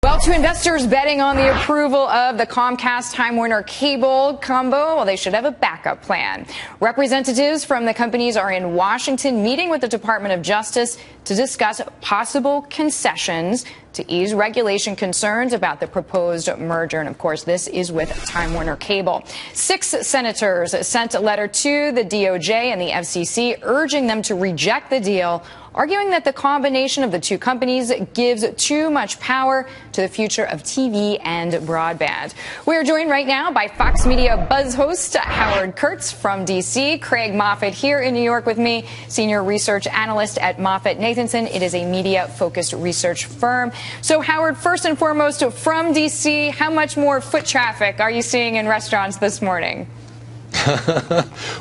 Well, to investors betting on the approval of the Comcast Time Warner Cable combo, well, they should have a backup plan. Representatives from the companies are in Washington meeting with the Department of Justice to discuss possible concessions to ease regulation concerns about the proposed merger. And of course, this is with Time Warner Cable. 6 senators sent a letter to the DOJ and the FCC urging them to reject the deal, arguing that the combination of the two companies gives too much power to the future of TV and broadband. We are joined right now by Fox Media Buzz host Howard Kurtz from D.C., Craig Moffett here in New York with me, senior research analyst at Moffett Nathanson. It is a media-focused research firm. So, Howard, first and foremost, from D.C., how much more foot traffic are you seeing in restaurants this morning?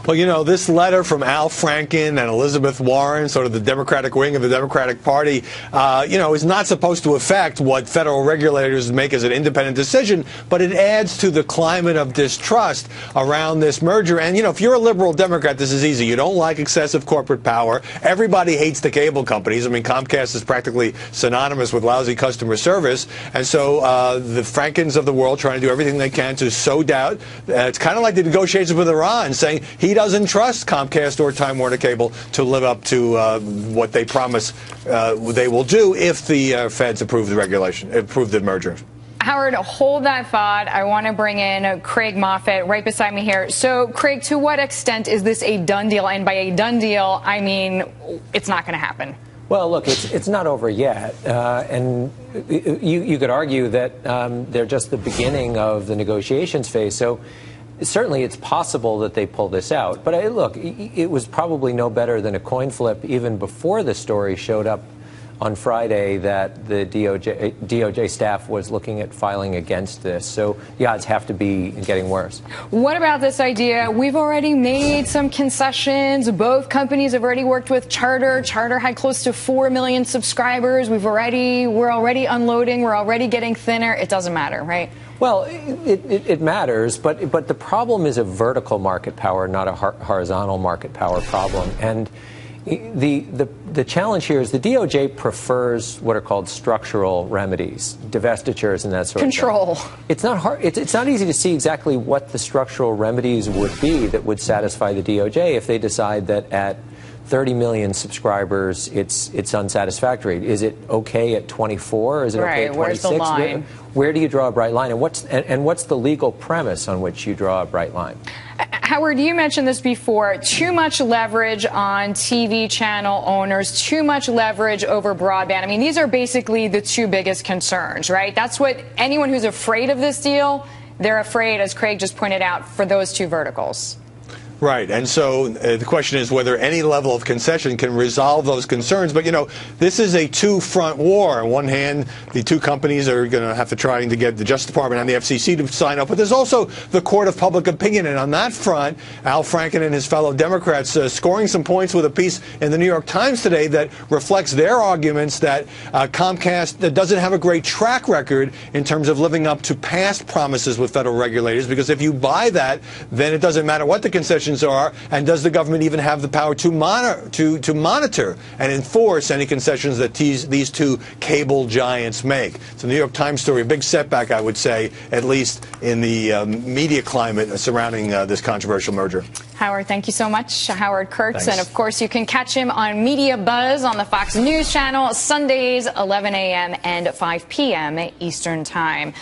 Well, you know, this letter from Al Franken and Elizabeth Warren, sort of the Democratic wing of the Democratic Party, is not supposed to affect what federal regulators make as an independent decision, but it adds to the climate of distrust around this merger. And, if you're a liberal Democrat, this is easy. You don't like excessive corporate power. Everybody hates the cable companies. I mean, Comcast is practically synonymous with lousy customer service. And so the Frankens of the world trying to do everything they can to sow doubt. It's kind of like the negotiations with Iran, saying he doesn't trust Comcast or Time Warner Cable to live up to what they promise they will do if the feds approve the merger. Howard, hold that thought. I want to bring in Craig Moffett right beside me here. So, Craig, to what extent is this a done deal? And by a done deal, I mean it's not going to happen. Well, look, it's not over yet, and you could argue that they're just the beginning of the negotiations phase. So certainly it's possible that they pull this out. But look, it was probably no better than a coin flip even before the story showed up on Friday that the DOJ staff was looking at filing against this. So the odds have to be getting worse. What about this idea? We've already made some concessions. Both companies have already worked with Charter. Charter had close to 4 million subscribers. We're already unloading. We're already getting thinner. It doesn't matter, right? Well, it matters, but the problem is a vertical market power, not a horizontal market power problem. And the challenge here is the DOJ prefers what are called structural remedies, divestitures and that sort of thing. Control. It's not hard. It's not easy to see exactly what the structural remedies would be that would satisfy the DOJ if they decide that at 30 million subscribers, it's unsatisfactory. Is it okay at 24? Is it okay at 26? Where's the line? Where do you draw a bright line? And what's the legal premise on which you draw a bright line? Howard, you mentioned this before. Too much leverage on TV channel owners, too much leverage over broadband. I mean, these are basically the two biggest concerns, right? That's what anyone who's afraid of this deal, they're afraid, as Craig just pointed out, for those two verticals. Right. And so the question is whether any level of concession can resolve those concerns. But, this is a two-front war. On one hand, the two companies are going to have to try to get the Justice Department and the FCC to sign up. But there's also the court of public opinion. And on that front, Al Franken and his fellow Democrats scoring some points with a piece in the New York Times today that reflects their arguments that Comcast doesn't have a great track record in terms of living up to past promises with federal regulators. Because if you buy that, then it doesn't matter what the concession are, and does the government even have the power to monitor and enforce any concessions that these two cable giants make? It's a New York Times story, a big setback, I would say, at least in the media climate surrounding this controversial merger. Howard, thank you so much. Howard Kurtz. Thanks. And, of course, you can catch him on Media Buzz on the Fox News Channel, Sundays, 11 a.m. and 5 p.m. Eastern Time.